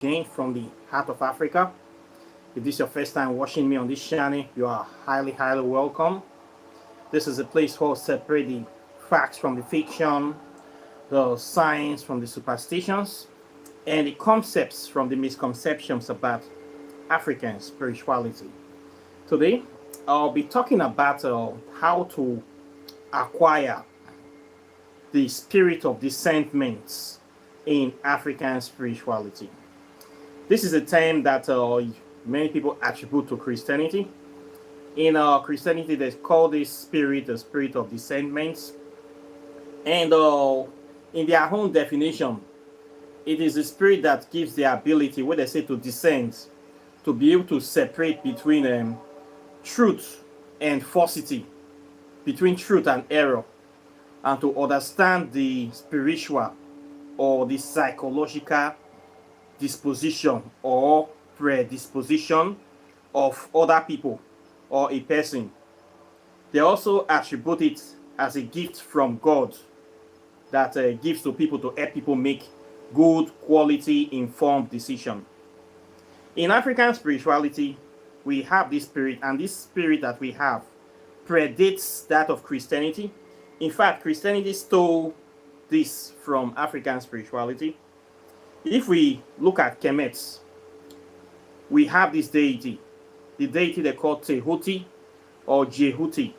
again from the heart of Africa. If this is your first time watching me on this channel, you are highly welcome. This is a place where we separate the facts from the fiction, the science from the superstitions, and the concepts from the misconceptions about African spirituality. Today, I'll be talking about how to acquire the spirit of discernment in African spirituality. This is a term that many people attribute to Christianity. In Christianity, they call this spirit the spirit of discernment. And in their own definition, it is the spirit that gives the ability, what they say, to discern, to be able to separate between truth and falsity, between truth and error, and to understand the spiritual or the psychological disposition or predisposition of other people or a person. They also attribute it as a gift from God that gives to people to help people make good, quality, informed decision. In African spirituality, we have this spirit, and this spirit that we have predates that of Christianity. In fact, Christianity stole this from African spirituality. If we look at Kemet, we have this deity. The deity they call Tehuti or Jehuti.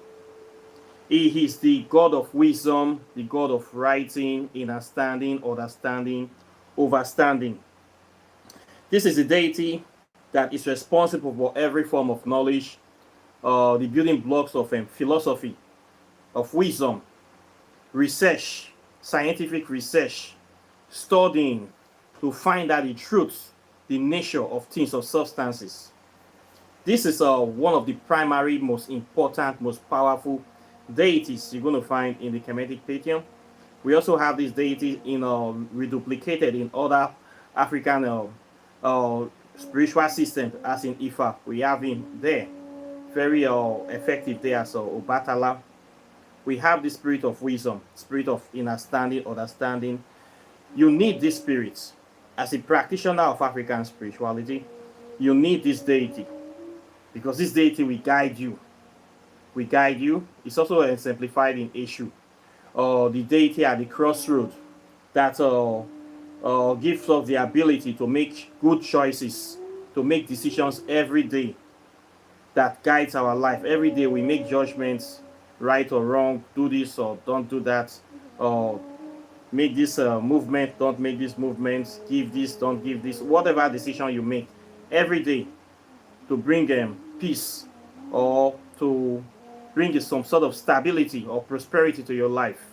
He is the god of wisdom, the god of writing, understanding, overstanding. This is a deity that is responsible for every form of knowledge, the building blocks of philosophy, of wisdom, research, scientific research, studying to find out the truth, the nature of things or substances. This is one of the primary, most important, most powerful deities you're going to find in the Kemetic pantheon. We also have this deity reduplicated in other African spiritual systems, as in Ifa. We have him there, very effective there. So Obatala. We have the spirit of wisdom, spirit of understanding. You need this spirit. As a practitioner of African spirituality, you need this deity, because this deity will guide you. It's also exemplified in Eshu, the deity at the crossroad that gives us the ability to make good choices, to make decisions every day that guides our life. Every day we make judgments, right or wrong, do this or don't do that, or make this movement, don't make this movement, give this, don't give this, whatever decision you make every day to bring peace or to bring some sort of stability or prosperity to your life.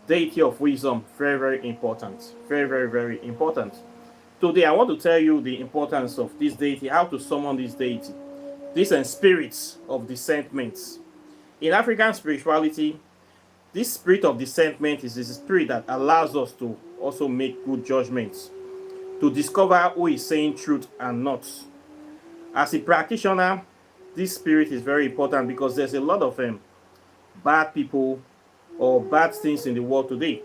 Deity of wisdom, very important. Very important. Today I want to tell you the importance of this deity, how to summon this deity, these spirits of discernment. In African spirituality, this spirit of discernment is a spirit that allows us to also make good judgments, to discover who is saying truth and not. As a practitioner, this spirit is very important because there's a lot of bad people or bad things in the world today.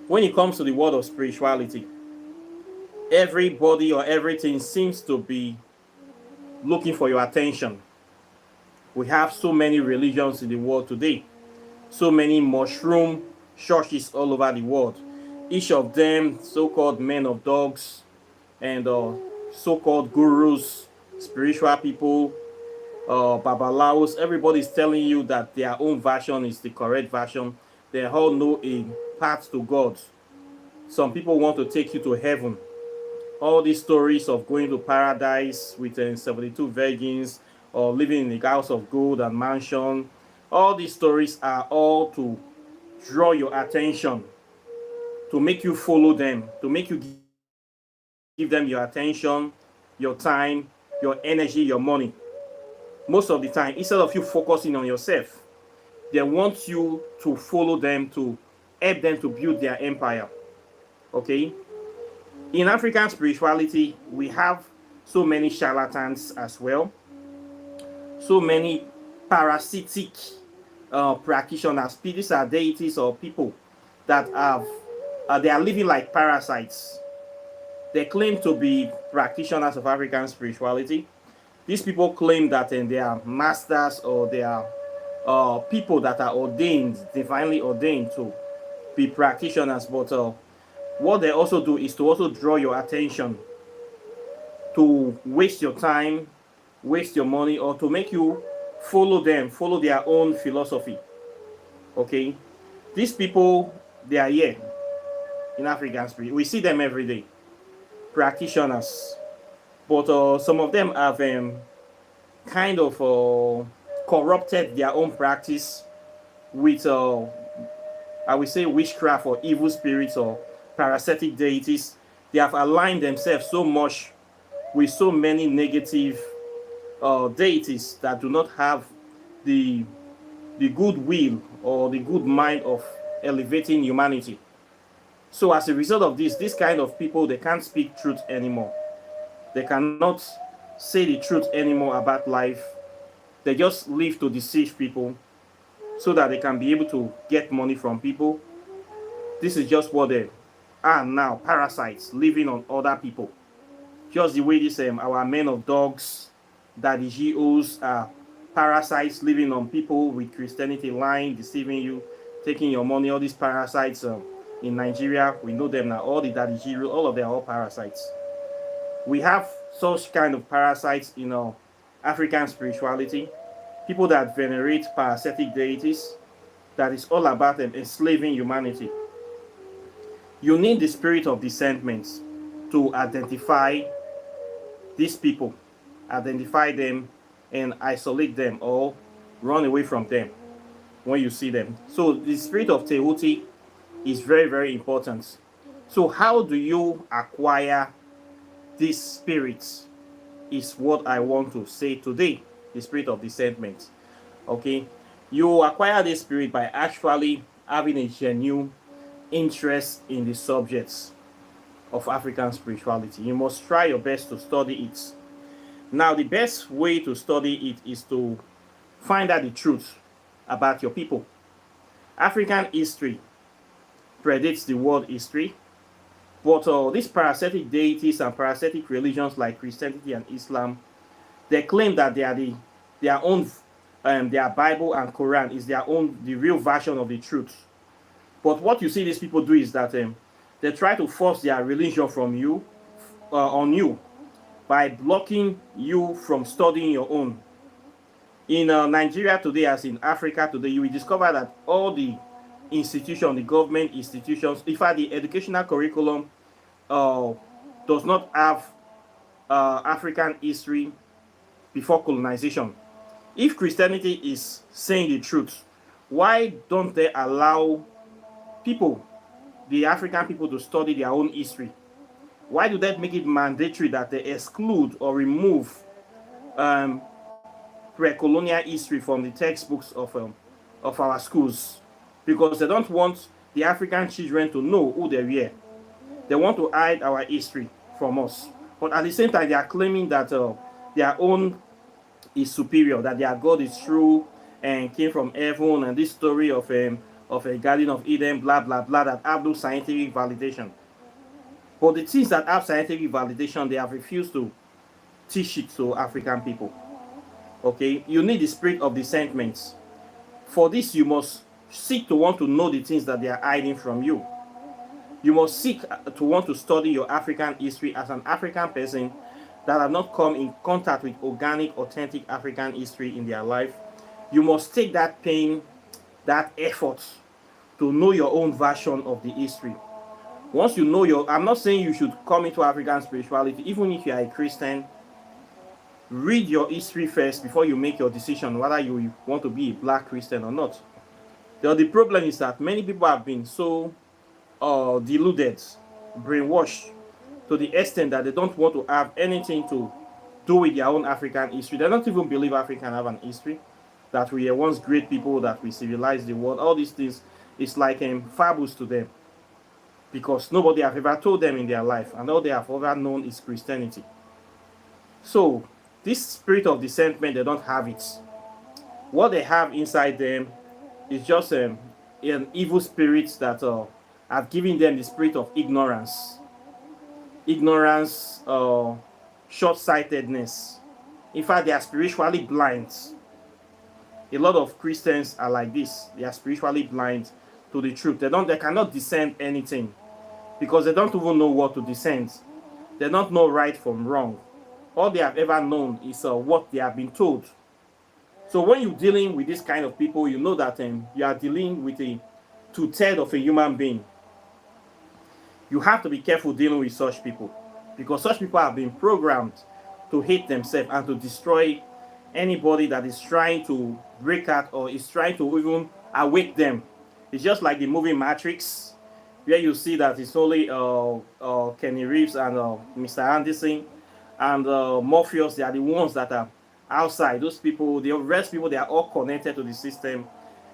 When it comes to the world of spirituality, everybody or everything seems to be looking for your attention. We have so many religions in the world today, so many mushroom churches all over the world. Each of them so-called men of dogs and so-called gurus, spiritual people, babalawos. Everybody's telling you that their own version is the correct version. They all know a path to God. Some people want to take you to heaven. All these stories of going to paradise with 72 virgins or living in the house of gold and mansion, all these stories are all to draw your attention, to make you follow them, to make you give them your attention, your time, your energy, your money. Most of the time, instead of you focusing on yourself, they want you to follow them, to help them to build their empire. Okay? In African spirituality, we have so many charlatans as well, so many parasitic practitioners. These are deities or people that have they are living like parasites. They claim to be practitioners of African spirituality. These people claim that they are masters, or they are people that are ordained, divinely ordained to be practitioners. But what they also do is to also draw your attention, to waste your time, waste your money, or to make you follow them, follow their own philosophy. Okay, these people, they are here in African spirit. We see them every day, practitioners. But some of them have kind of corrupted their own practice with, I would say, witchcraft or evil spirits or parasitic deities. They have aligned themselves so much with so many negative deities that do not have the good will or the good mind of elevating humanity. So as a result of this kind of people, they can't speak truth anymore. They cannot say the truth anymore about life. They just live to deceive people so that they can be able to get money from people. This is just what they are now, parasites living on other people. Just the way this our men of dogs, daddy GOs are parasites living on people with Christianity, lying, deceiving you, taking your money. All these parasites in Nigeria, we know them now. All the daddy GOs, all of them are all parasites. We have such kind of parasites in African spirituality. People that venerate parasitic deities, that is all about them enslaving humanity. You need the spirit of discernment to identify these people, identify them, and isolate them or run away from them when you see them. So the spirit of Tehuti is very, very important. So how do you acquire these spirits is what I want to say today. The spirit of discernment. Okay, you acquire this spirit by actually having a genuine interest in the subjects of African spirituality. You must try your best to study it. Now, the best way to study it is to find out the truth about your people. African history predates the world history, but these parasitic deities and parasitic religions like Christianity and Islam, they claim that they are their own, their Bible and Quran is the real version of the truth. But what you see these people do is that they try to force their religion from you, on you, by blocking you from studying your own. In Nigeria today, as in Africa today, you will discover that all the institutions, the government institutions, in fact, the educational curriculum does not have African history before colonization. If Christianity is saying the truth, why don't they allow people, the African people, to study their own history? Why do they make it mandatory that they exclude or remove pre-colonial history from the textbooks of our schools? Because they don't want the African children to know who they were. They want to hide our history from us. But at the same time, they are claiming that their own is superior, that their God is true and came from heaven, and this story of a Garden of Eden, blah, blah, blah, that have no scientific validation. But the things that have scientific validation, they have refused to teach it to African people. Okay, you need the spirit of discernment. For this, you must seek to want to know the things that they are hiding from you. You must seek to want to study your African history as an African person that have not come in contact with organic, authentic African history in their life. You must take that pain, that effort to know your own version of the history. Once you know I'm not saying you should come into African spirituality, even if you are a Christian. Read your history first before you make your decision whether you want to be a black Christian or not. The problem is that many people have been so deluded, brainwashed, to the extent that they don't want to have anything to do with their own African history. They don't even believe Africa have an history, that we were once great people, that we civilized the world. All these things is like fables to them, because nobody have ever told them in their life, and all they have ever known is Christianity. So this spirit of discernment, they don't have it. What they have inside them is just an evil spirit that have given them the spirit of ignorance. ignorance, short-sightedness. In fact, they are spiritually blind. A lot of Christians are like this. They are spiritually blind to the truth. They cannot discern anything because they don't even know what to discern. They don't know right from wrong. All they have ever known is what they have been told. So when you're dealing with this kind of people, you know that you are dealing with a two-thirds of a human being. You have to be careful dealing with such people because such people have been programmed to hate themselves and to destroy anybody that is trying to break out or is trying to even awake them. It's just like the movie Matrix, where you see that it's only Kenny Reeves and Mr. Anderson and Morpheus. They are the ones that are outside. Those people, the rest people, they are all connected to the system,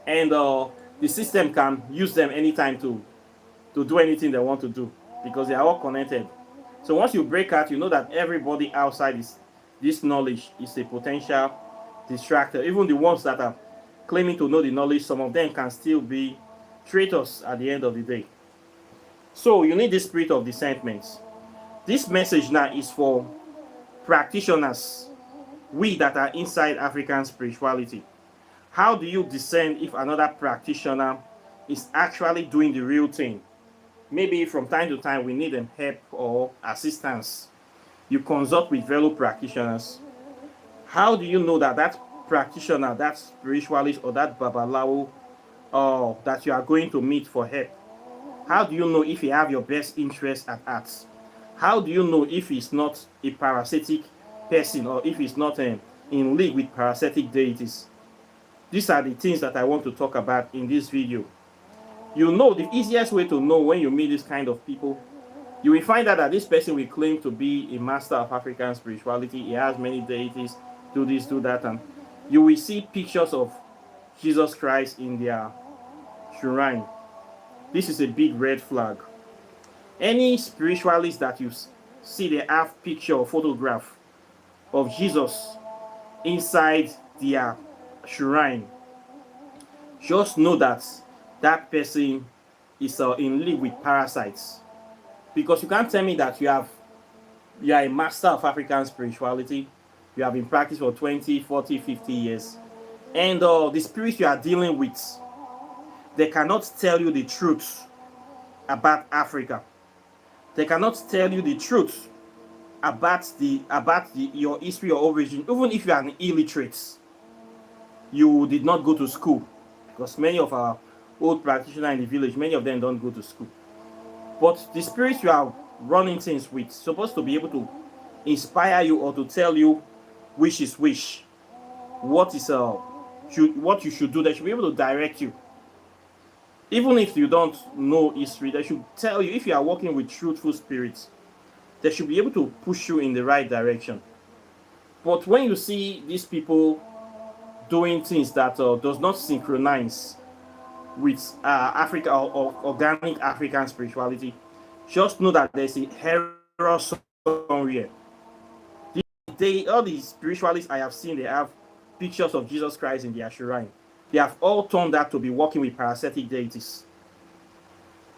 and the system can use them anytime to do anything they want to do because they are all connected. So once you break out, you know that everybody outside is this knowledge is a potential distractor. Even the ones that are claiming to know the knowledge, some of them can still be traitors at the end of the day. So you need the spirit of discernment. This message now is for practitioners, we that are inside African spirituality. How do you discern if another practitioner is actually doing the real thing? Maybe from time to time we need them help or assistance. You consult with fellow practitioners. How do you know that that practitioner, that spiritualist, or that babalawo that you are going to meet for help? How do you know if you have your best interest at heart? How do you know if he's not a parasitic person or if he's not in league with parasitic deities? These are the things that I want to talk about in this video. You know, the easiest way to know when you meet this kind of people, you will find out that this person will claim to be a master of African spirituality. He has many deities, do this, do that, and you will see pictures of Jesus Christ in their shrine. This is a big red flag. Any spiritualist that you see, they have picture or photograph of Jesus inside their shrine, just know that that person is in league with parasites. Because you can't tell me that you are a master of African spirituality, you have been practicing for 20, 40, 50 years, and the spirits you are dealing with, they cannot tell you the truth about Africa. They cannot tell you the truth about your history or origin. Even if you are an illiterate, you did not go to school, because many of our old practitioners in the village, many of them don't go to school. But the spirits you are running things with supposed to be able to inspire you or to tell you which is which, what you should do. They should be able to direct you. Even if you don't know history, they should tell you. If you are working with truthful spirits, they should be able to push you in the right direction. But when you see these people doing things that does not synchronize with Africa or organic African spirituality, just know that there's a error somewhere. All these spiritualists I have seen, they have pictures of Jesus Christ in their shrine. They have all turned out to be working with parasitic deities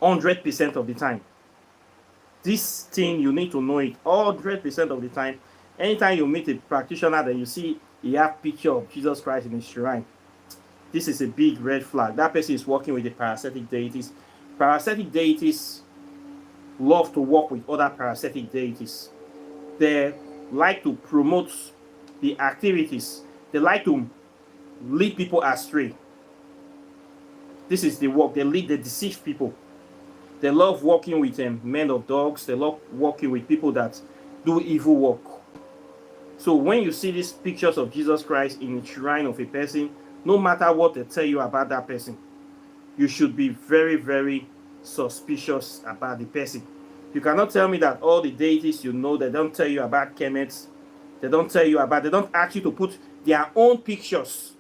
100% of the time. This thing, you need to know it 100% of the time. Anytime you meet a practitioner that you see he have picture of Jesus Christ in his shrine, this is a big red flag. That person is working with the parasitic deities. Parasitic deities love to work with other parasitic deities. They like to promote the activities. They like to lead people astray. This is the work. They deceive people. They love working with men of dogs. They love working with people that do evil work. So when you see these pictures of Jesus Christ in the shrine of a person, no matter what they tell you about that person, you should be very, very suspicious about the person. You cannot tell me that all the deities you know, they don't tell you about Kemet. They don't ask you to put their own pictures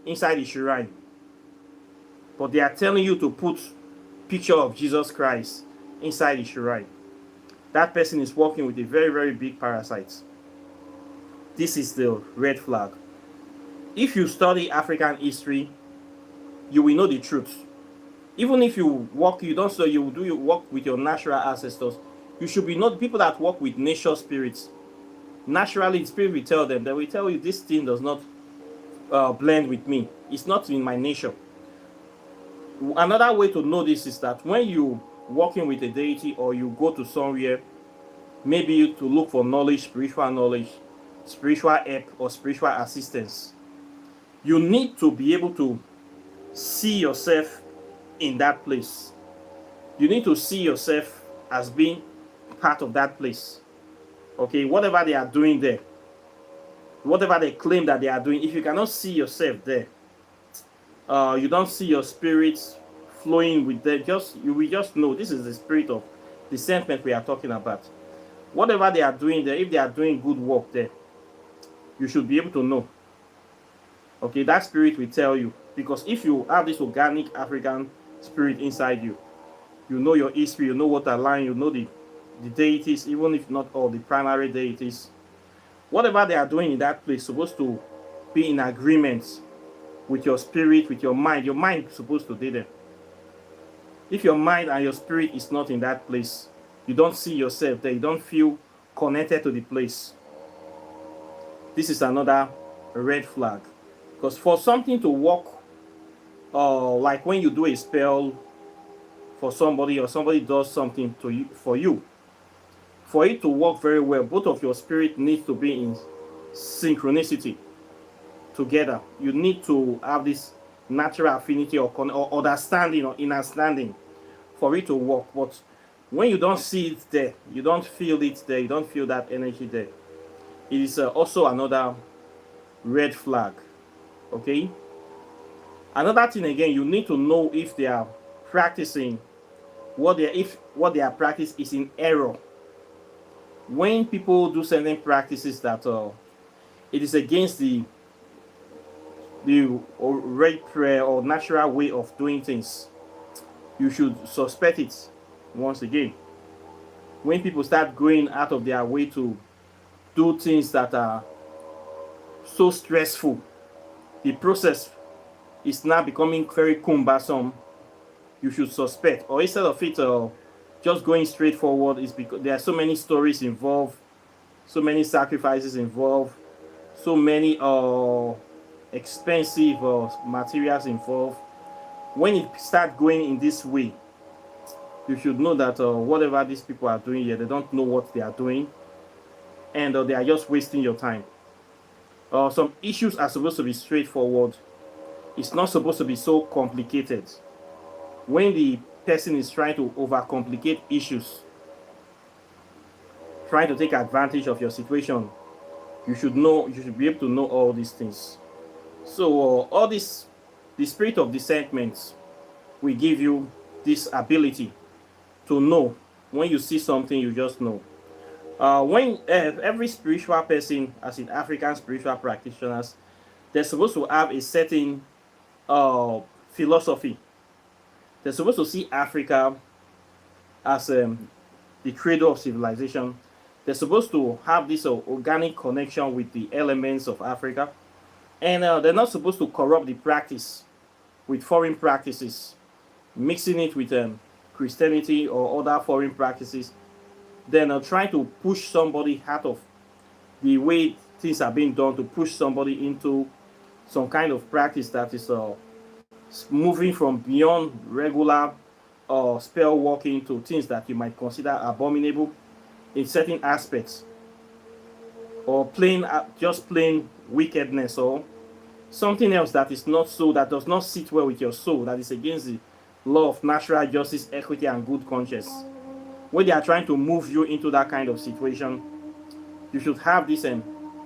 inside the shrine. But they are telling you to put picture of Jesus Christ inside the shrine. That person is working with a very, very big parasite. This is the red flag. If you study African history, you will know the truth. Even if you work, you don't study, you do your work with your natural ancestors, You should be not people that work with nature spirits. Naturally, the spirit will tell them, they will tell you this thing does not blend with me. It's not in my nature. Another way to know this is that when you working with a deity or you go to somewhere, maybe to look for knowledge, spiritual help, or spiritual assistance, you need to be able to see yourself in that place. You need to see yourself as being part of that place. Okay, whatever they are doing there, whatever they claim that they are doing, if you cannot see yourself there, you don't see your spirit flowing with them, you will just know this is the spirit of discernment we are talking about. Whatever they are doing there, if they are doing good work there, you should be able to know. Okay, that spirit will tell you, because if you have this organic African spirit inside you, you know your history, you know what align, you know the deities, even if not all the primary deities. Whatever they are doing in that place is supposed to be in agreement with your spirit, with your mind. Your mind is supposed to be there. If your mind and your spirit is not in that place, you don't see yourself there, you don't feel connected to the place. This is another red flag. Because for something to work, like when you do a spell for somebody, or somebody does something to you, for it to work very well, both of your spirit needs to be in synchronicity together. You need to have this natural affinity or understanding or understanding for it to work. But when you don't see it there, you don't feel it there, you don't feel that energy there, it is also another red flag. Okay, another thing again, you need to know if they are practicing what they are practicing is in error. When people do certain practices that it is against the right prayer or natural way of doing things, you should suspect it. Once again, when people start going out of their way to do things that are so stressful, the process is now becoming very cumbersome, you should suspect. Or instead of it just going straight forward, is because there are so many stories involved, so many sacrifices involved, so many expensive materials involved. When it starts going in this way, you should know that whatever these people are doing here, they don't know what they are doing, and they are just wasting your time. Some issues are supposed to be straightforward. It's not supposed to be so complicated. When the person is trying to overcomplicate issues, trying to take advantage of your situation, you should be able to know all these things. So all this, the spirit of discernment will give you this ability to know. When you see something, you just know. When every spiritual person, as in African spiritual practitioners, they're supposed to have a certain philosophy. They're supposed to see Africa as the cradle of civilization. They're supposed to have this organic connection with the elements of Africa. And they're not supposed to corrupt the practice with foreign practices, mixing it with Christianity or other foreign practices. Then trying to push somebody out of the way things are being done, to push somebody into some kind of practice that is moving from beyond regular spell working to things that you might consider abominable in certain aspects, or just plain wickedness, or something else that is not so, that does not sit well with your soul, that is against the law of natural justice, equity, and good conscience. When they are trying to move you into that kind of situation, you should have this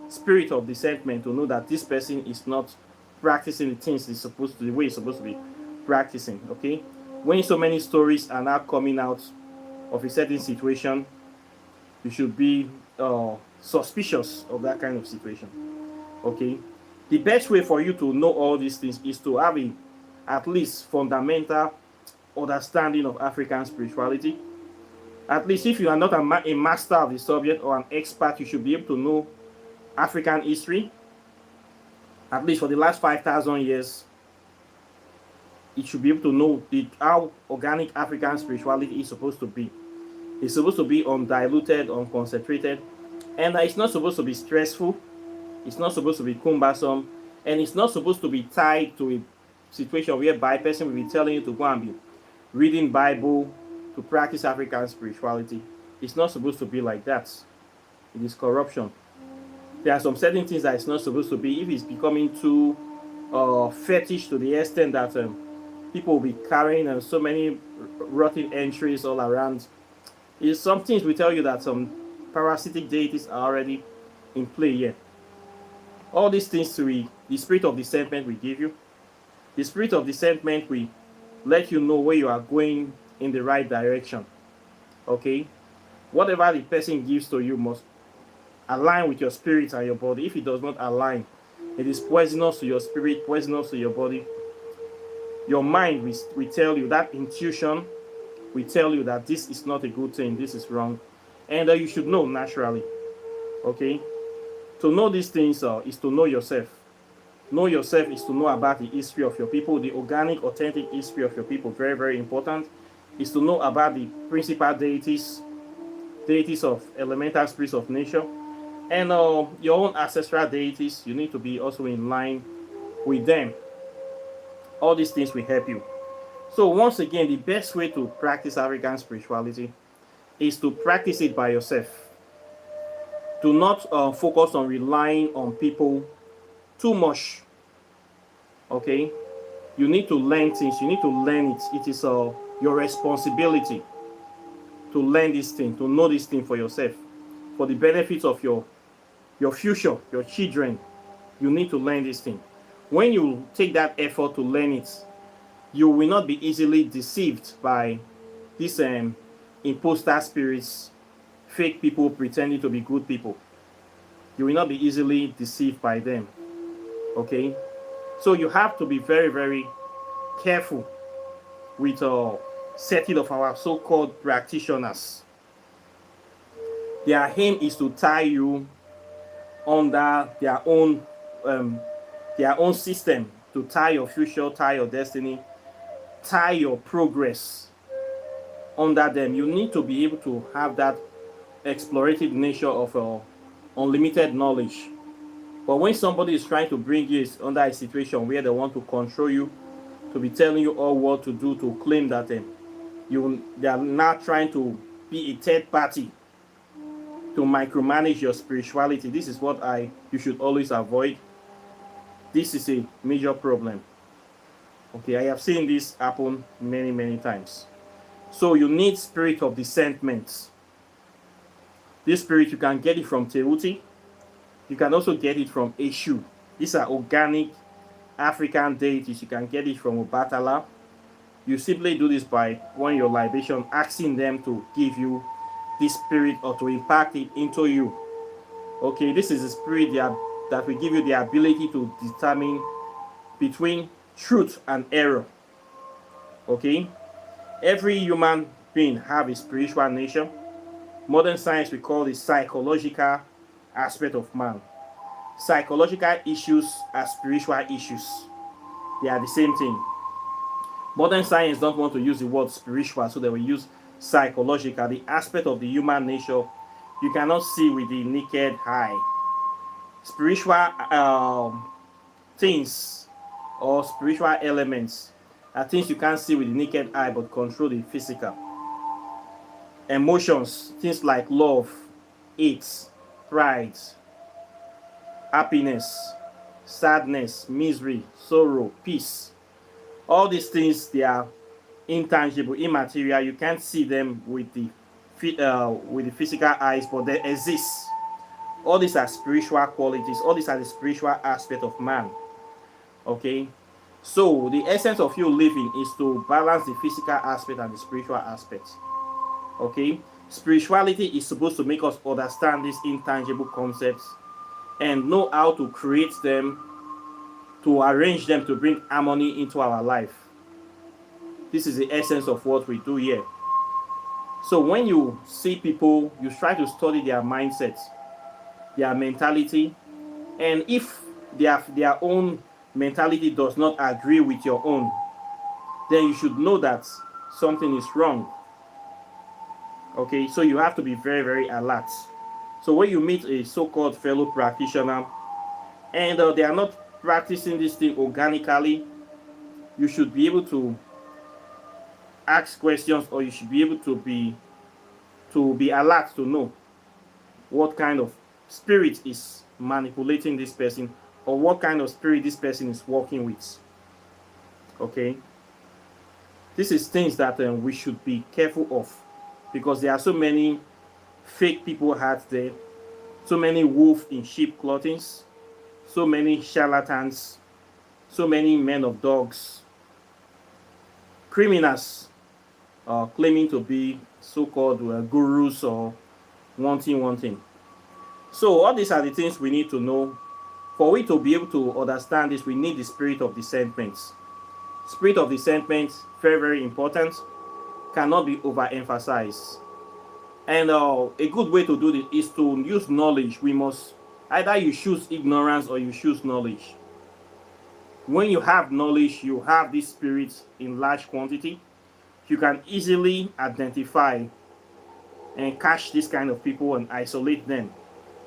spirit of discernment to know that this person is not practicing the things the way it's supposed to be practicing. Okay, when so many stories are now coming out of a certain situation, you should be suspicious of that kind of situation. Okay, the best way for you to know all these things is to have at least fundamental understanding of African spirituality. At least if you are not a master of the subject or an expert, you should be able to know African history. At least for the last 5,000 years, it should be able to know how organic African spirituality is supposed to be. It's supposed to be undiluted, unconcentrated, and it's not supposed to be stressful. It's not supposed to be cumbersome, and it's not supposed to be tied to a situation whereby a person will be telling you to go and be reading Bible to practice African spirituality. It's not supposed to be like that. It is corruption. There are some certain things that it's not supposed to be. If it's becoming too fetish to the extent that people will be carrying so many rotten entries all around, some things will tell you that some parasitic deities are already in play here. All these things, the spirit of discernment will give you. The spirit of discernment will let you know where you are going in the right direction. Okay? Whatever the person gives to you must align with your spirit and your body. If it does not align, it is poisonous to your spirit, poisonous to your body. Your mind will tell you, that intuition will tell you that this is not a good thing, this is wrong. And you should know naturally. Okay? To know these things is to know yourself. Know yourself is to know about the history of your people, the organic, authentic history of your people. Very, very important. Is to know about the principal deities, deities of elemental spirits of nature, and your own ancestral deities. You need to be also in line with them. All these things will help you. So once again, the best way to practice African spirituality is to practice it by yourself. Do not focus on relying on people too much. Okay? You need to learn things. You need to learn it. It is your responsibility to learn this thing, to know this thing for yourself, for the benefits of your future, your children. You need to learn this thing. When you take that effort to learn it, you will not be easily deceived by these imposter spirits, fake people pretending to be good people. You will not be easily deceived by them. Okay? So you have to be very, very careful with setting of our so-called practitioners. Their aim is to tie you under their own system, to tie your future, tie your destiny, tie your progress under them. You need to be able to have that explorative nature of unlimited knowledge. But when somebody is trying to bring you under a situation where they want to control you, to be telling you all what to do, to claim that they are not trying to be a third party to micromanage your spirituality, this is what you should always avoid. This is a major problem. Okay, I have seen this happen many, many times. So you need spirit of discernment. This spirit, you can get it from Tehuti. You can also get it from Eshu. These are organic African deities. You can get it from Obatala. You simply do this by, when your libation, asking them to give you this spirit or to impact it into you. Okay, this is a spirit that will give you the ability to determine between truth and error. Okay, every human being have a spiritual nature. Modern science, we call it psychological aspect of man. Psychological issues are spiritual issues. They are the same thing. Modern science don't want to use the word spiritual, so they will use psychological, the aspect of the human nature you cannot see with the naked eye. Spiritual things or spiritual elements are things you can't see with the naked eye but control the physical. Emotions, things like love, hate, pride, happiness, sadness, misery, sorrow, peace. All these things, they are intangible, immaterial. You can't see them with the physical eyes, but they exist. All these are spiritual qualities. All these are the spiritual aspect of man. Okay? So the essence of you living is to balance the physical aspect and the spiritual aspect. Okay? Spirituality is supposed to make us understand these intangible concepts and know how to create them, to arrange them, to bring harmony into our life. This is the essence of what we do here. So when you see people, you try to study their mindsets, their mentality, and if their own mentality does not agree with your own, then you should know that something is wrong. Okay, so you have to be very, very alert. So when you meet a so-called fellow practitioner and they are not practicing this thing organically, you should be able to ask questions, or you should be able to be alert to know what kind of spirit is manipulating this person, or what kind of spirit this person is working with. Okay, this is things that we should be careful of, because there are so many fake people out there, so many wolves in sheep clothing, so many charlatans, so many men of dogs, criminals claiming to be so-called gurus or one thing. So all these are the things we need to know. For we to be able to understand this, we need the spirit of discernment. Spirit of discernment, very, very important, cannot be overemphasized. And a good way to do this is to use knowledge. We must, either you choose ignorance or you choose knowledge. When you have knowledge, you have this spirit in large quantity, you can easily identify and catch this kind of people and isolate them.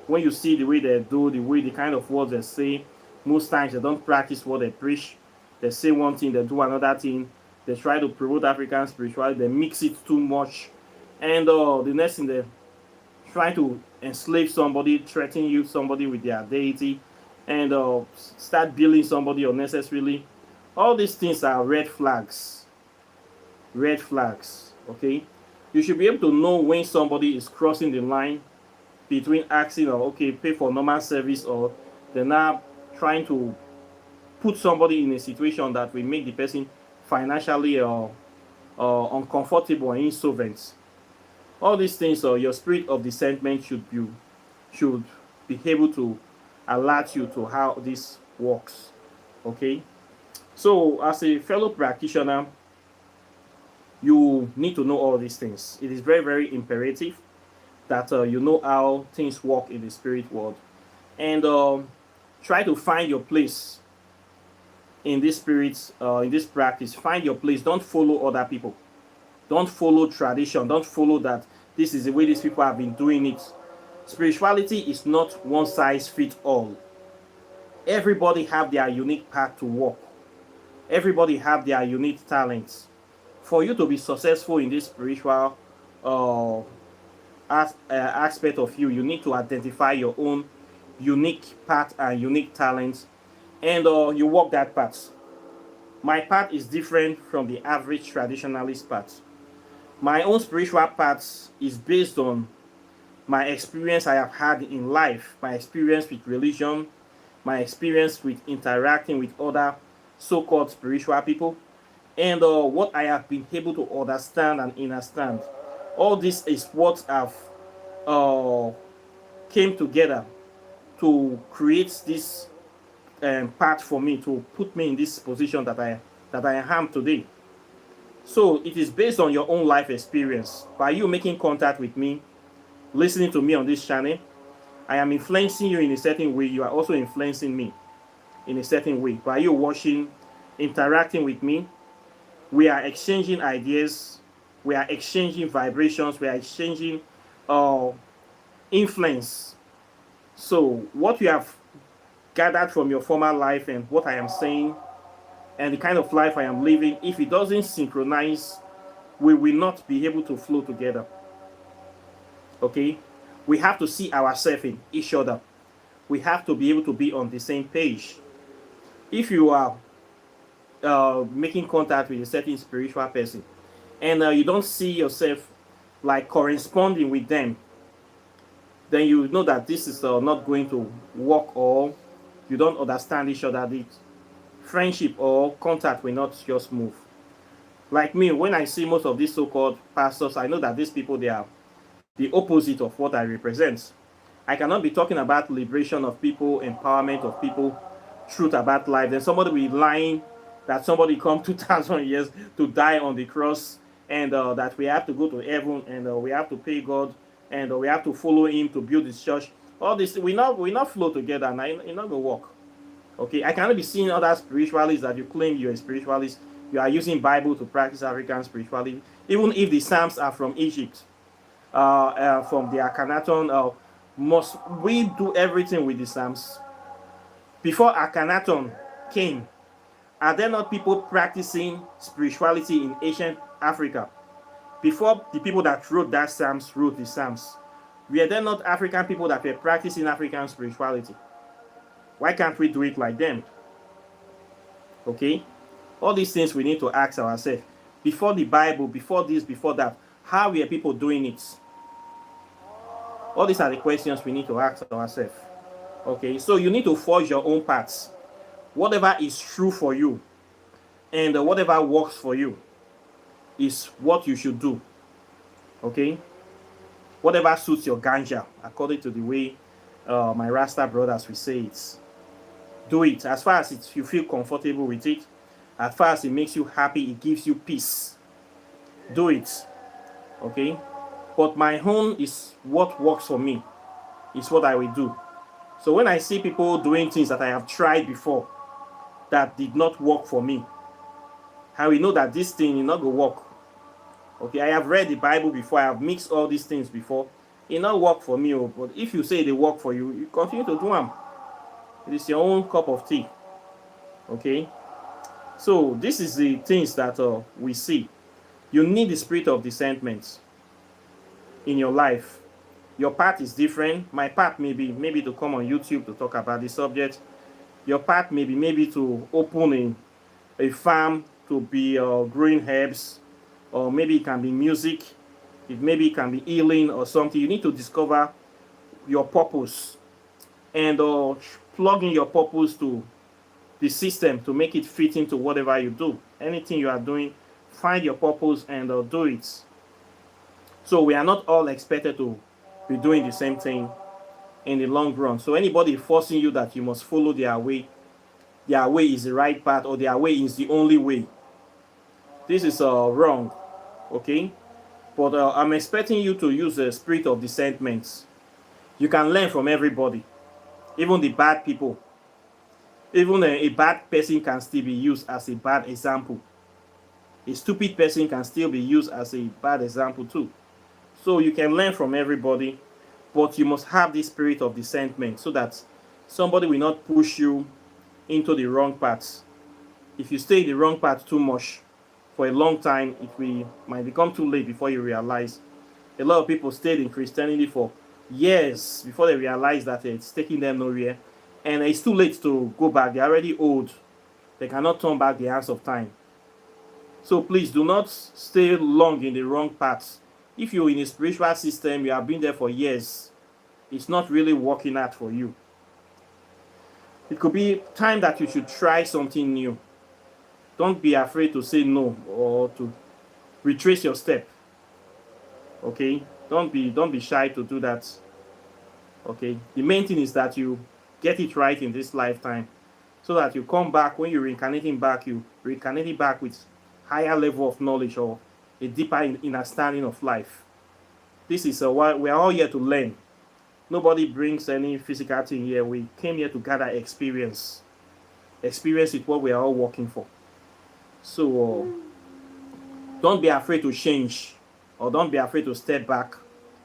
When you see the way they do, the kind of words they say, most times they don't practice what they preach. They say one thing, they do another thing. They try to promote African spirituality, they mix it too much. And the next thing, they try to enslave somebody, threaten you, somebody with their deity, and start billing somebody unnecessarily. All these things are red flags. Red flags, okay? You should be able to know when somebody is crossing the line between asking, or okay, pay for normal service, or they're now trying to put somebody in a situation that will make the person financially uncomfortable and insolvent. All these things, your spirit of discernment should be able to alert you to how this works. Okay, so as a fellow practitioner, you need to know all these things. It is very, very imperative that you know how things work in the spirit world, and try to find your place in this spirit, in this practice. Find your place. Don't follow other people. Don't follow tradition. Don't follow that this is the way these people have been doing it. Spirituality is not one size fits all. Everybody have their unique path to walk. Everybody have their unique talents. For you to be successful in this spiritual aspect of you, you need to identify your own unique path and unique talents, and you walk that path. My path is different from the average traditionalist path. My own spiritual path is based on my experience I have had in life, my experience with religion, my experience with interacting with other so-called spiritual people, and what I have been able to understand and understand. All this is what have came together to create this path for me, to put me in this position that I am today. So it is based on your own life experience. By you making contact with me, listening to me on this channel, I am influencing you in a certain way. You are also influencing me in a certain way. By you watching, interacting with me, we are exchanging ideas, we are exchanging vibrations, we are exchanging influence. So what you have gathered from your former life and what I am saying and the kind of life I am living, if it doesn't synchronize, we will not be able to flow together. Okay? We have to see ourselves in each other. We have to be able to be on the same page. If you are making contact with a certain spiritual person and you don't see yourself like corresponding with them, then you know that this is not going to work, or you don't understand each other. The friendship or contact will not just move. Like me, when I see most of these so-called pastors, I know that these people, they are the opposite of what I represent. I cannot be talking about liberation of people, empowerment of people, truth about life, then somebody will be lying that somebody come 2,000 years to die on the cross, and that we have to go to heaven, and we have to pay God, and we have to follow him to build his church. All this, we not flow together, and it's not going to work. Okay, I cannot be seeing other spiritualists that you claim you're a spiritualist. You are using Bible to practice African spirituality, even if the Psalms are from Egypt. from the Akhenaton. Must we do everything with the Psalms? Before Akhenaton came, are there not people practicing spirituality in ancient Africa? Before the people that wrote that Psalms wrote the Psalms, were there not African people that were practicing African spirituality? Why can't we do it like them? Okay? All these things we need to ask ourselves. Before the Bible, before this, before that, how were people doing it? All these are the questions we need to ask ourselves. Okay? So you need to forge your own paths. Whatever is true for you and whatever works for you is what you should do. Okay? Whatever suits your ganja, according to the way my Rasta brothers will say it. Do it as far as you feel comfortable with it, as far as it makes you happy, it gives you peace. Do it. Okay? But my own is what works for me. It's what I will do. So when I see people doing things that I have tried before that did not work for me, I will know that this thing is not going to work. Okay, I have read the Bible before. I have mixed all these things before. It not work for me. But if you say they work for you, you continue to do them. It is your own cup of tea. Okay? So this is the things that we see. You need the spirit of discernment in your life. Your path is different. My path may be maybe to come on YouTube to talk about the subject. Your path may be maybe to open a farm to be growing herbs, or maybe it can be music. Maybe it can be healing or something. You need to discover your purpose and plug in your purpose to the system to make it fit into whatever you do. Anything you are doing, find your purpose and do it. So we are not all expected to be doing the same thing in the long run. So anybody forcing you that you must follow their way is the right path, or their way is the only way, this is wrong. Okay? But I'm expecting you to use the spirit of discernment. You can learn from everybody, even the bad people. Even a bad person can still be used as a bad example. A stupid person can still be used as a bad example too. So you can learn from everybody, but you must have this spirit of discernment so that somebody will not push you into the wrong path. If you stay in the wrong path too much for a long time, might become too late before you realize. A lot of people stayed in Christianity for years before they realize that it's taking them nowhere, and it's too late to go back. They're already old. They cannot turn back the hands of time. So please do not stay long in the wrong path. If you're in a spiritual system, you have been there for years, it's not really working out for you. It could be time that you should try something new. Don't be afraid to say no or to retrace your step. Okay? Don't be shy to do that. Okay? The main thing is that you get it right in this lifetime, so that you come back, when you're reincarnating back, you reincarnate back with higher level of knowledge or a deeper understanding of life. This is why we are all here to learn. Nobody brings any physical thing here. We came here to gather experience. Experience is what we are all working for. So don't be afraid to change, or don't be afraid to step back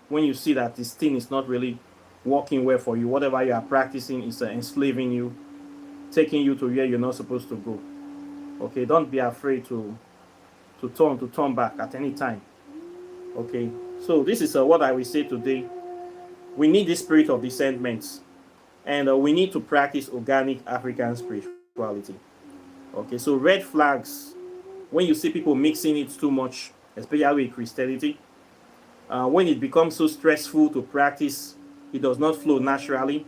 when you see that this thing is not really working well for you. Whatever you are practicing is enslaving you, taking you to where you're not supposed to go. Okay, don't be afraid to turn back at any time. Okay, so this is what I will say today. We need this spirit of discernment, and we need to practice organic African spirituality. Okay, so red flags, when you see people mixing it too much, especially with Christianity, when it becomes so stressful to practice, it does not flow naturally.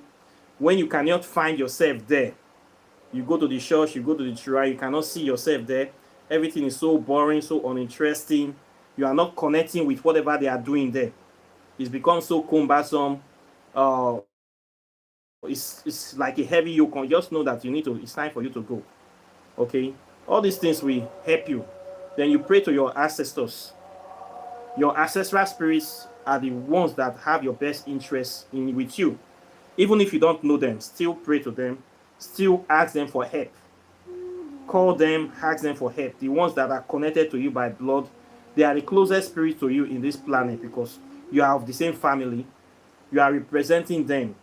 When you cannot find yourself there, you go to the church, you go to the shrine, you cannot see yourself there. Everything is so boring, so uninteresting. You are not connecting with whatever they are doing there. It's become so cumbersome. It's like a heavy yoke. Just know that it's time for you to go. Okay? All these things will help you. Then you pray to your ancestors. Your ancestral spirits are the ones that have your best interests with you. Even if you don't know them, still pray to them. Still ask them for help. Call them, ask them for help. The ones that are connected to you by blood, they are the closest spirit to you in this planet, because You are of the same family. You are representing them.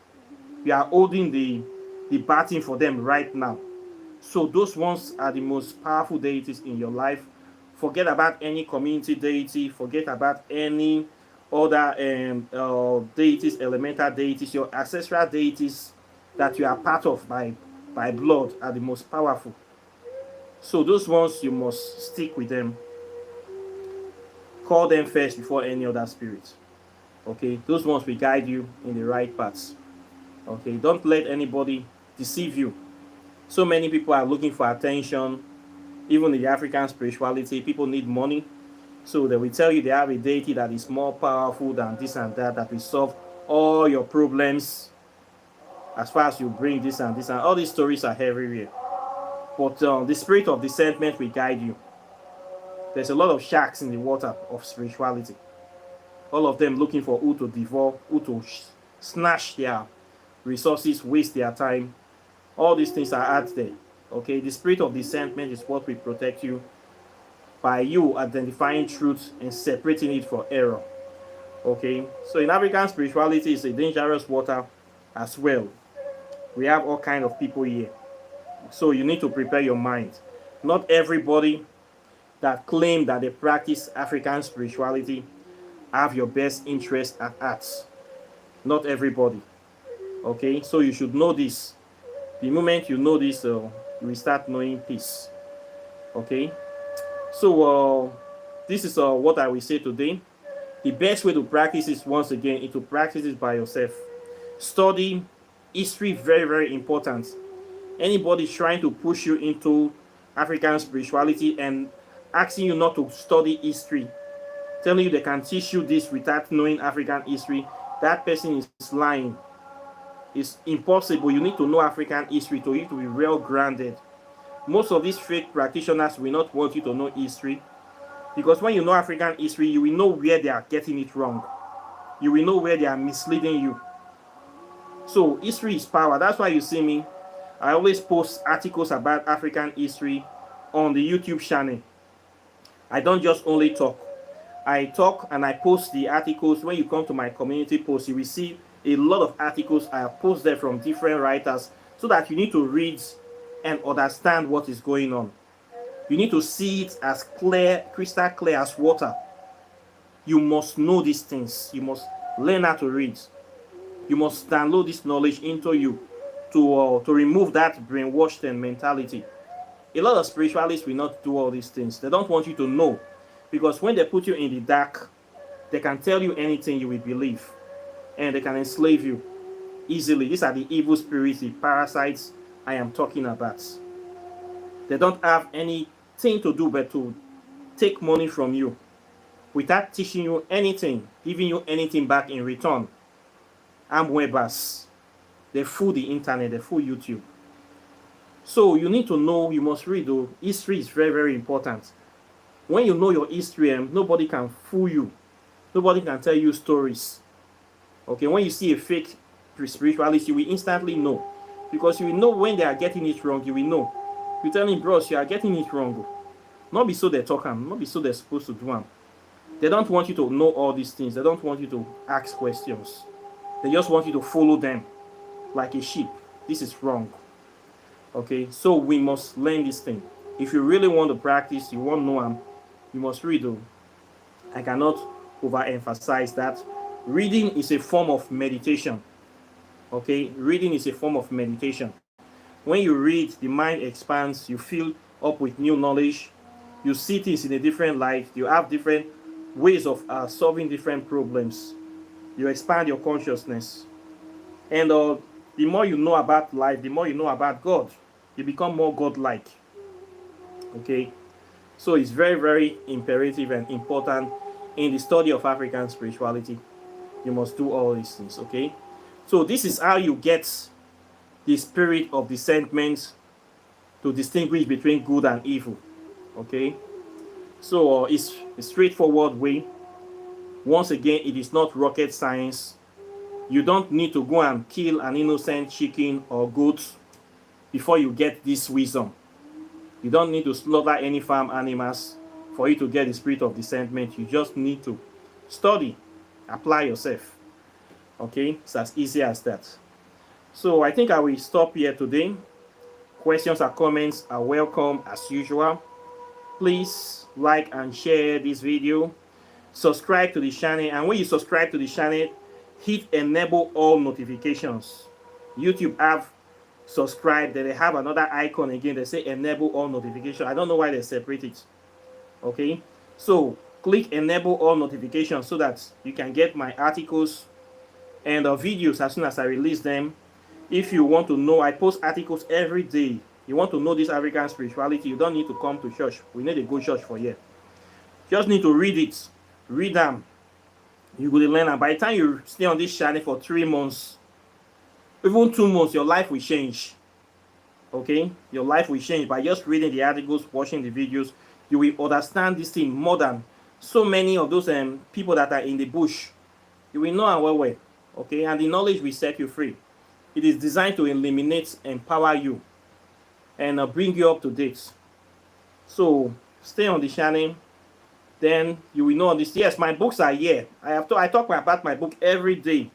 You are holding the baton for them right now. So those ones are the most powerful deities in your life. Forget about any community deity. Forget about any other deities, elemental deities. Your ancestral deities that you are part of by blood are the most powerful. So those ones, you must stick with them. Call them first before any other spirit. Okay, those ones will guide you in the right paths. Okay, don't let anybody deceive you. So many people are looking for attention. Even in the African spirituality, people need money. So they will tell you they have a deity that is more powerful than this and that will solve all your problems as far as you bring this and this. And all these stories are everywhere. But the spirit of discernment will guide you. There's a lot of sharks in the water of spirituality. All of them looking for who to devour, who to snatch their resources, waste their time. All these things are out there. Okay, the spirit of discernment is what will protect you by you identifying truth and separating it from error. Okay, so in African spirituality, it's a dangerous water as well. We have all kinds of people here. So you need to prepare your mind. Not everybody that claim that they practice African spirituality have your best interest at heart. Not everybody. Okay, so you should know this. The moment you know this, you will start knowing peace. Okay, so this is what I will say today. The best way to practice is, once again, is to practice it by yourself. Study history, very, very important. Anybody trying to push you into African spirituality and asking you not to study history, telling you they can teach you this without knowing African history, that person is lying. It's impossible. You need to know African history to you to be well grounded. Most of these fake practitioners will not want you to know history, because when you know African history, you will know where they are getting it wrong. You will know where they are misleading you. So history is power. That's why you see me, I always post articles about African history on the YouTube channel. I don't just only talk. I talk and I post the articles. When you come to my community post, you will see a lot of articles I have posted from different writers, so that you need to read and understand what is going on. You need to see it as clear, crystal clear as water. You must know these things. You must learn how to read. You must download this knowledge into you to remove that brainwashed mentality. A lot of spiritualists will not do all these things. They don't want you to know, because when they put you in the dark, they can tell you anything you will believe, and they can enslave you easily. These are the evil spirits, the parasites I am talking about. They don't have anything to do but to take money from you without teaching you anything, giving you anything back in return. Amwebas. They fool the internet, they fool YouTube. So you need to know, you must read. Though history is very, very important. When you know your history, nobody can fool you. Nobody can tell you stories. Okay, when you see a fake spiritualist, you will instantly know. Because you will know when they are getting it wrong, you will know. You tell him, bros, you are getting it wrong. Not be so they talk them, not be so they're supposed to do them. They don't want you to know all these things. They don't want you to ask questions. They just want you to follow them like a sheep. This is wrong. Okay, so we must learn this thing. If you really want to practice, you want to know them, you must read them. I cannot overemphasize that. Reading is a form of meditation. Okay, reading is a form of meditation. When you read, the mind expands, you fill up with new knowledge, you see things in a different light, you have different ways of solving different problems, you expand your consciousness. And the more you know about life, the more you know about God, you become more God-like. Okay, so it's very, very imperative and important in the study of African spirituality. You must do all these things. Okay, so this is how you get the spirit of discernment to distinguish between good and evil. Okay, so it's a straightforward way. Once again, it is not rocket science. You don't need to go and kill an innocent chicken or goat before you get this wisdom. You don't need to slaughter any farm animals for you to get the spirit of discernment. You just need to study Apply yourself. Okay, it's as easy as that. So I think I will stop here today. Questions or comments are welcome as usual. Please like and share this video. Subscribe to the channel, and when you subscribe to the channel, hit enable all notifications. YouTube have subscribe, then they have another icon again, they say enable all notifications. I don't know why they separate it. Okay, so click enable all notifications so that you can get my articles and videos as soon as I release them. If you want to know, I post articles every day. You want to know this African spirituality, you don't need to come to church. We need to go church for you. Just need to read it. Read them. You will learn, and by the time you stay on this channel for 3 months, even 2 months, your life will change. Okay, your life will change by just reading the articles, watching the videos. You will understand this thing more than so many of those people that are in the bush. You will know and well. Okay, and the knowledge will set you free. It is designed to eliminate, empower you, and bring you up to date. So stay on the channel. Then you will know this. Yes, my books are here. I talk about my book every day.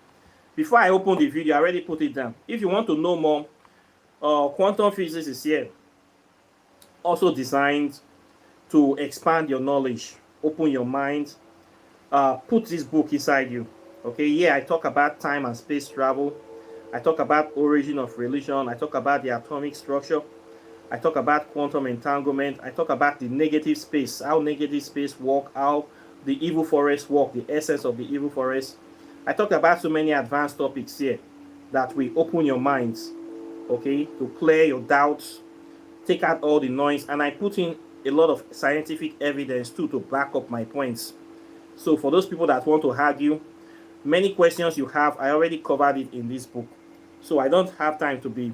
Before I open the video, I already put it down. If you want to know more, quantum physics is here. Also designed to expand your knowledge, open your mind. Put this book inside you. Okay, yeah, I talk about time and space travel. I talk about origin of religion. I talk about the atomic structure. I talk about quantum entanglement. I talk about the negative space, how negative space work, how the evil forest work, the essence of the evil forest. I talk about so many advanced topics here that will open your minds, okay, to clear your doubts, take out all the noise, and I put in a lot of scientific evidence too to back up my points. So for those people that want to argue, many questions you have, I already covered it in this book. So I don't have time to be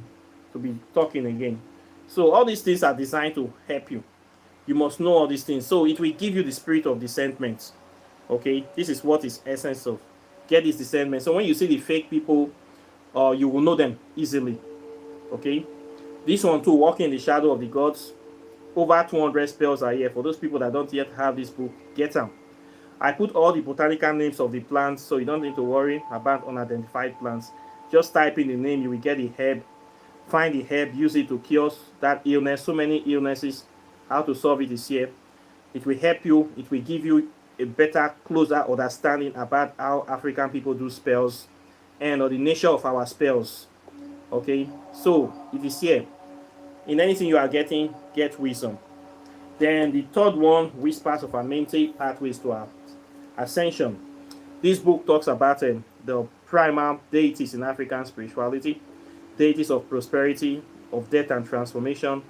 talking again. So all these things are designed to help you. You must know all these things. So it will give you the spirit of discernment. Okay, this is what is essence of. Get this discernment. So when you see the fake people, you will know them easily. Okay, this one too, walking in the shadow of the gods. Over 200 spells are here. For those people that don't yet have this book, get them. I put all the botanical names of the plants, so you don't need to worry about unidentified plants. Just type in the name, you will get the herb. Find the herb, use it to cure that illness. So many illnesses, how to solve it is here. It will help you. It will give you a better, closer understanding about how African people do spells and the nature of our spells. Okay, so it is here. In anything you are getting, get wisdom. Then the third one, Whispers of Amente, Pathways to our Ascension. This book talks about the primal deities in African spirituality. Deities of prosperity, of death and transformation,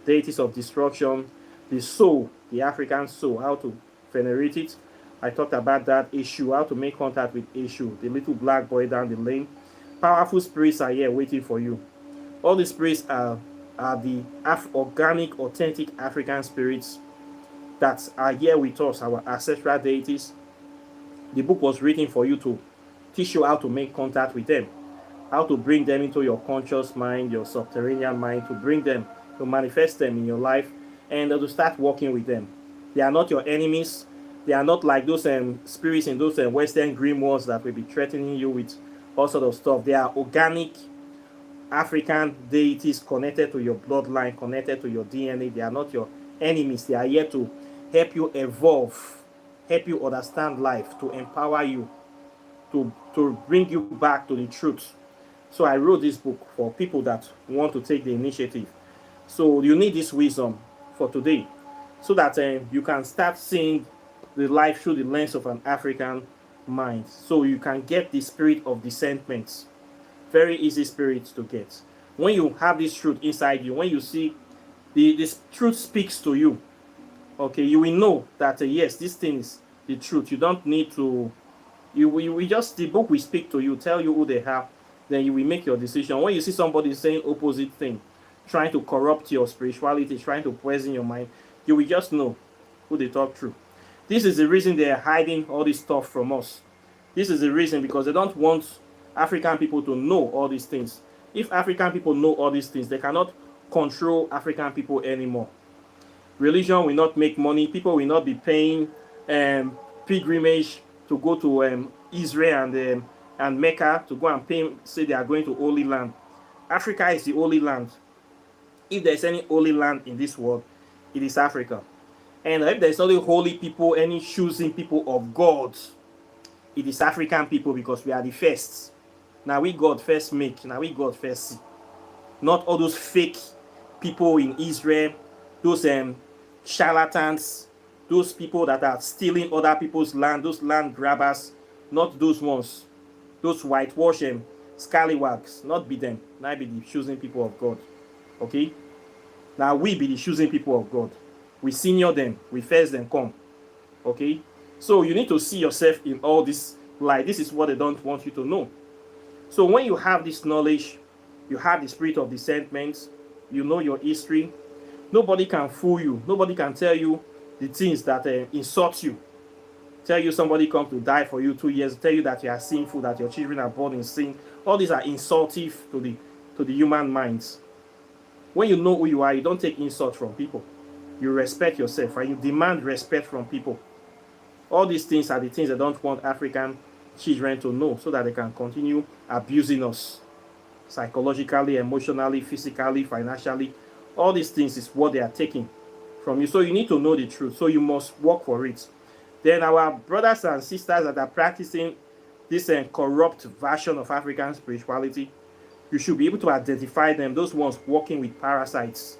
deities of destruction, the soul, the African soul, how to venerate it. I talked about that. Eshu, how to make contact with Eshu, the little black boy down the lane. Powerful spirits are here waiting for you. All the spirits are the organic, authentic African spirits that are here with us, our ancestral deities. The book was written for you to teach you how to make contact with them, how to bring them into your conscious mind, your subterranean mind, to bring them, to manifest them in your life, and to start working with them. They are not your enemies. They are not like those spirits in those Western grimoires that will be threatening you with all sort of stuff. They are organic African deities connected to your bloodline, connected to your DNA. They are not your enemies. They are here to help you evolve, help you understand life, to empower you, to bring you back to the truth. So I wrote this book for people that want to take the initiative. So you need this wisdom for today, so that you can start seeing the life through the lens of an African mind. So you can get the spirit of discernment. Very easy spirit to get. When you have this truth inside you, when you see this truth speaks to you, okay, you will know that yes, this thing is the truth. You don't need to, we just, the book will speak to you, tell you who they are, then you will make your decision. When you see somebody saying opposite thing, trying to corrupt your spirituality, trying to poison your mind, you will just know who they talk through. This is the reason they are hiding all this stuff from us. This is the reason, because they don't want African people to know all these things. If African people know all these things, they cannot control African people anymore. Religion will not make money. People will not be paying pilgrimage to go to Israel and Mecca to go and pay, say they are going to Holy Land. Africa is the Holy Land. If there's any holy land in this world, it is Africa. And if there's any holy people, any choosing people of God, it is African people, because we are the first. Now we God first make, now we God first see. Not all those fake people in Israel, those charlatans, those people that are stealing other people's land, those land grabbers, not those ones. Those whitewash scallywags, not be them. Now be the choosing people of God. Okay? Now we be the choosing people of God. We senior them, we first them come. Okay? So you need to see yourself in all this light. This is what they don't want you to know. So when you have this knowledge, you have the spirit of discernment, you know your history, nobody can fool you. Nobody can tell you the things that insult you. Tell you somebody come to die for you 2 years, tell you that you are sinful, that your children are born in sin. All these are insultive to the human minds. When you know who you are, you don't take insult from people. You respect yourself, and you demand respect from people. All these things are the things they don't want African children to know, so that they can continue abusing us psychologically, emotionally, physically, financially. All these things is what they are taking from you. So you need to know the truth. So you must work for it. Then our brothers and sisters that are practicing this corrupt version of African spirituality, you should be able to identify them, those ones working with parasites,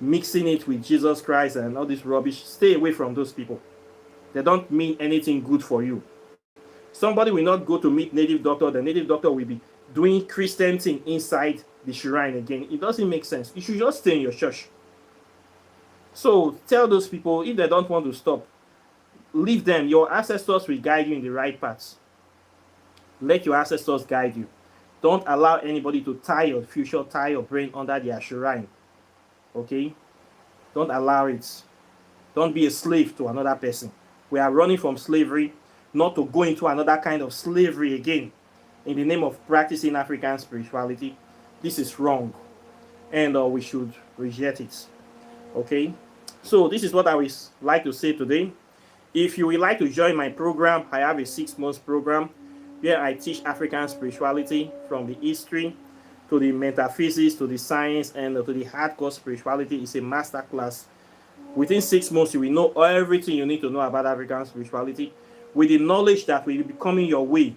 mixing it with Jesus Christ and all this rubbish. Stay away from those people. They don't mean anything good for you. Somebody will not go to meet native doctor. The native doctor will be doing Christian thing inside the shrine again. It doesn't make sense. You should just stay in your church. So tell those people, if they don't want to stop, leave them. Your ancestors will guide you in the right path. Let your ancestors guide you. Don't allow anybody to tie your future, tie your brain under their shrine. Okay? Don't allow it. Don't be a slave to another person. We are running from slavery, not to go into another kind of slavery again in the name of practicing African spirituality. This is wrong, and we should reject it. Okay? So this is what I would like to say today. If you would like to join my program, I have a 6-month program where I teach African spirituality, from the history to the metaphysics to the science and to the hardcore spirituality. It's a master class. Within 6 months, you will know everything you need to know about African spirituality, with the knowledge that will be coming your way.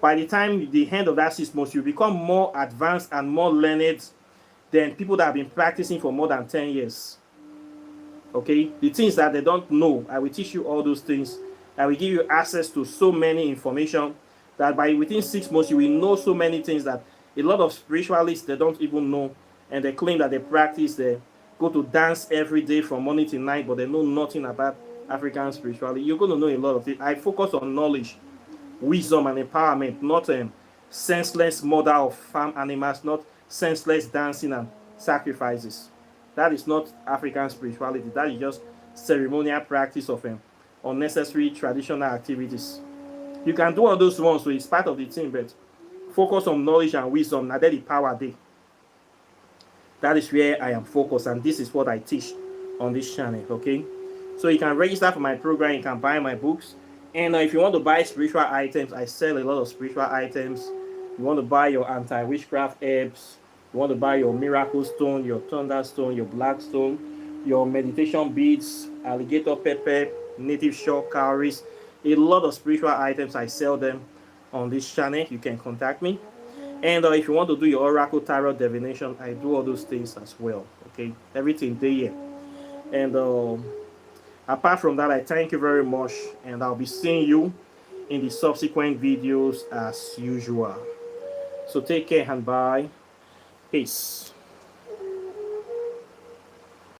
By the time the end of that 6 months, you become more advanced and more learned than people that have been practicing for more than 10 years. Okay? The things that they don't know, I will teach you all those things. I will give you access to so many information that by within 6 months, you will know so many things that a lot of spiritualists, they don't even know. And they claim that they practice, they go to dance every day from morning to night, but they know nothing about African spirituality. You're going to know a lot of it. I focus on knowledge, wisdom, and empowerment, not senseless murder of farm animals, not senseless dancing and sacrifices. That is not African spirituality. That is just ceremonial practice of unnecessary traditional activities. You can do all those ones, so it's part of the thing, but focus on knowledge and wisdom. Now that the power day. That is where I am focused, and this is what I teach on this channel. Okay, so you can register for my program, you can buy my books, and if you want to buy spiritual items, I sell a lot of spiritual items. You want to buy your anti-witchcraft herbs, you want to buy your miracle stone, your thunder stone, your black stone, your meditation beads, alligator pepper, native shore cowries, a lot of spiritual items. I sell them on this channel. You can contact me. And if you want to do your oracle tarot divination, I do all those things as well. Okay, everything there. And apart from that, I thank you very much, and I'll be seeing you in the subsequent videos as usual. So take care and bye. Peace.